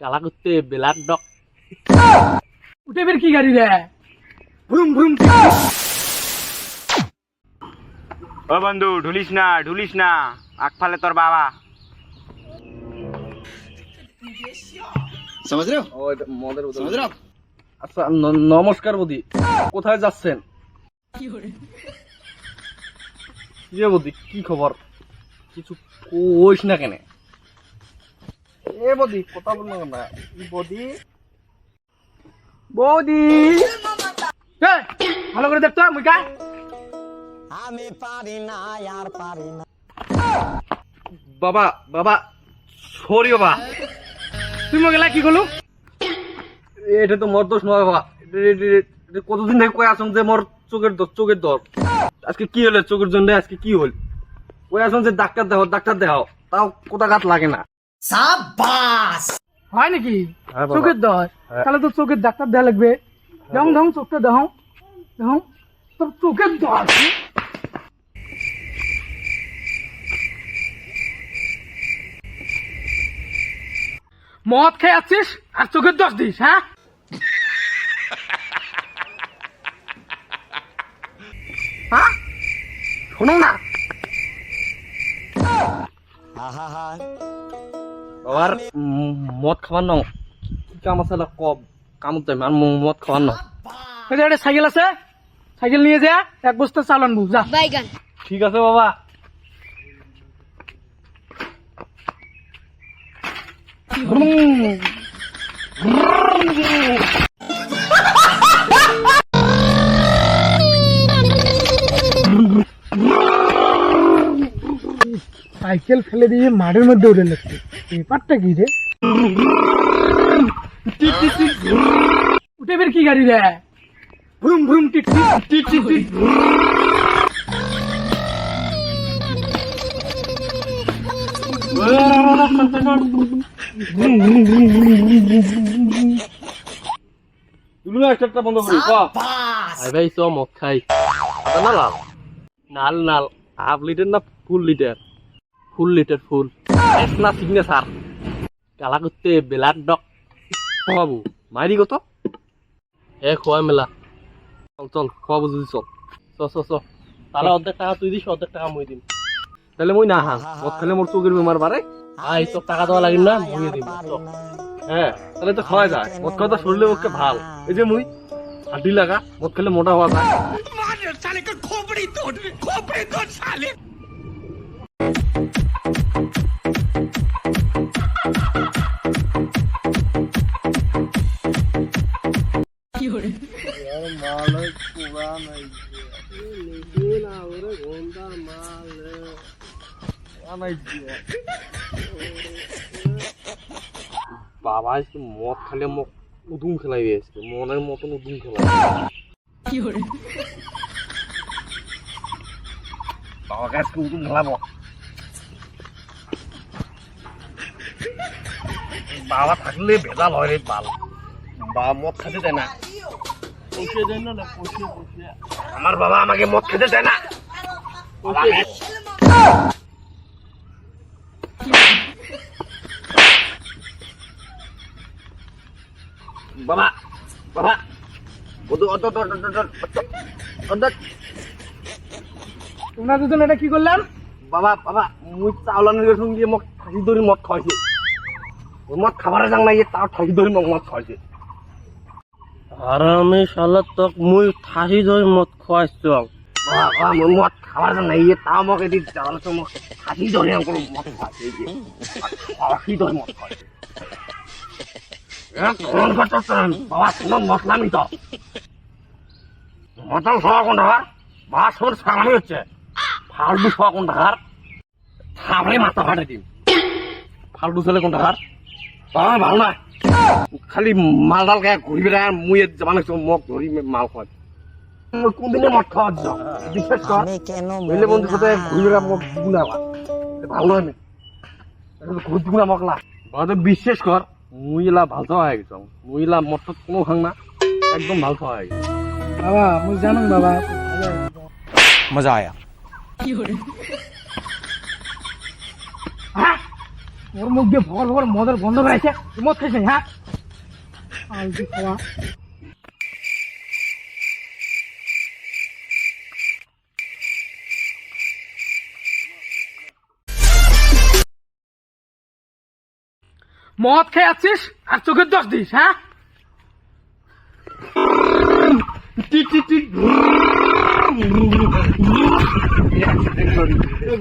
কালা করতে বেলার ডক উঠে বের কি গাড়ি রে ভ্রুম ভ্রুম ও বন্ধু ঢুলিস না আগফালে তোর বাবা समझ रहे हो समझ रहे हो আচ্ছা নমস্কার বৌদি, কোথায় যাচ্ছেন? কি রে বৌদি, কি খবর? কিছু কইস না কেন? এ বৌদি কথা বল না। বৌদি বৌদি ভালো করে দেখতো মুইকা আমি পারি না আর পারি না। বাবা বাবা সরি বাবা। তুমি গেলা কি করলো? এটা তো মোর দোষ নয় বাবা। কতদিন থেকে কই আসুন যে মোর চোখের দর। আজকে কি হলো চোখের জন্য? আজকে কি হল? কই আসুন যে ডাক্তার দেখাও, তাও কোথা ঘাত লাগে না। সাবাস হয় নাকি? হ্যাঁ বাবা। চোখের দর? হ্যাঁ। তাহলে তো চোখের ডাক্তার দেওয়া লাগবে। দেখো দেখো চোখটা দেখো দেখো তোর চোখের দর। মদ খেয়ে আছিস আর চোখের দোষ দিস, হ্যাঁ? হ্যাঁ? শোনো না আহা বাবার মদ খাবার নাও, কি কাম আছে কামত যাই আর মদ খাবার নাও। এই যে একটা সাইকেল আছে, সাইকেল নিয়ে যা, এক বস্তা চাল আনবো যা। বাইগান ঠিক আছে বাবা। সাইকেল ফেলে দিয়ে মাঠের মধ্যে উঠে লাগছে, ব্যাপারটা কি রে? উঠে বের কি গাড়ি রে? ভ্রুম ভ্রুম টিট টিট টিট টিট। তুমি একটা বন্ধ করি আই ভাই চ মদ খাই। না লাল নাল নাল হাফ লিটার না ফুল লিটার? ফুল লিটার ফুল না সিগনেচার কালা করতে বেলার ডক বাবু মারি কত এ খোয়া মেলা। চল চল খোয়া বুঝি চল চ তাহলে অর্ধেক টাকা তুই দিস, অর্ধেক টাকা মই দিম। তাহলে মই না হাঁ মদ খেলে মোর চোখের বেমার বাড়ে। আই তোর টাকা দেওয়া লাগিল না, মই দিম। হ্যাঁ তাহলে তো খাওয়া যায়, মদ খাওয়া তো শরীরের পক্ষে ভাল। এই যে মুই হাড্ডি লাগা মদ খেলে মোটা হওয়া যায়। বাবা আজকে মদ খেলে মোক উদুম খেলাই দিয়েছে, মনের মতন উদুম খেলাই। বাবাকে আজকে উদুম খেলাবো। বাবা থাকলে ভেজাল হয় রে বাল। বাবা মদ খেতে দেয় না, পয়সা দেয় না, পয়সা আমার বাবা আমাকে মদ খেতে দেয় না। বাবা বাবা তোমরা দুজন এটা কি করলাম? বাবা বাবা মুই চাউলানের সঙ্গে মোক ঠাকি ধরি মদ খাওয়াইছে। মদ খাবারে যাং না, তাও ঠাকি ধরি মোক মদ খাওয়াইছে। আর আমি শালা তক মুই ঠাকি ধরি মদ খাওয়াইছ। বাবা মুই মদ খাবার যাং না, তাও মোক এদিক যাওয়ার তো মোক ঠাকি ধরি মদ খাওয়াইছে। ঠাকি ধরি মদ খাওয়াইছে। বাবা তোমার মশলামি তো মতন সবা কোন টাকার বা সর সালামি হচ্ছে ফালতু সবা কোন টাকার থামলে মাথা ফাটে দিন। ফালতু ছেলে কোন টাকার বাবা ভালো না, খালি মাল ডাল গায়ে ঘুরি বেড়ায় আর মুই মানে মগ ধরি মাল খাওয়া। কোনদিনে মদ খাওয়া যাও বিশ্বাস কর, বুঝলে বন্ধুর সাথে ঘুরি বেড়া মগ দুগুনা ভালো হয় না, ঘুর দুগুনা মগলা বিশ্বাস কর। মুইলা ভাল খাওয়া হয়ে গেছ, মুইলা মদ কোনো খাং না, একদম ভাল খাওয়া হয়ে গেছে। বাবা মুই জানো বাবা मजा आया। ওর মুখ দিয়ে ভর ভর মদের গন্ধ বেড়াইছে মদ খাইছে হ্যাঁ আলতু খাওয়া মদ খেয়ে আছিস আর চোখের দোষ দিস হ্যাঁ টিট টিট টিট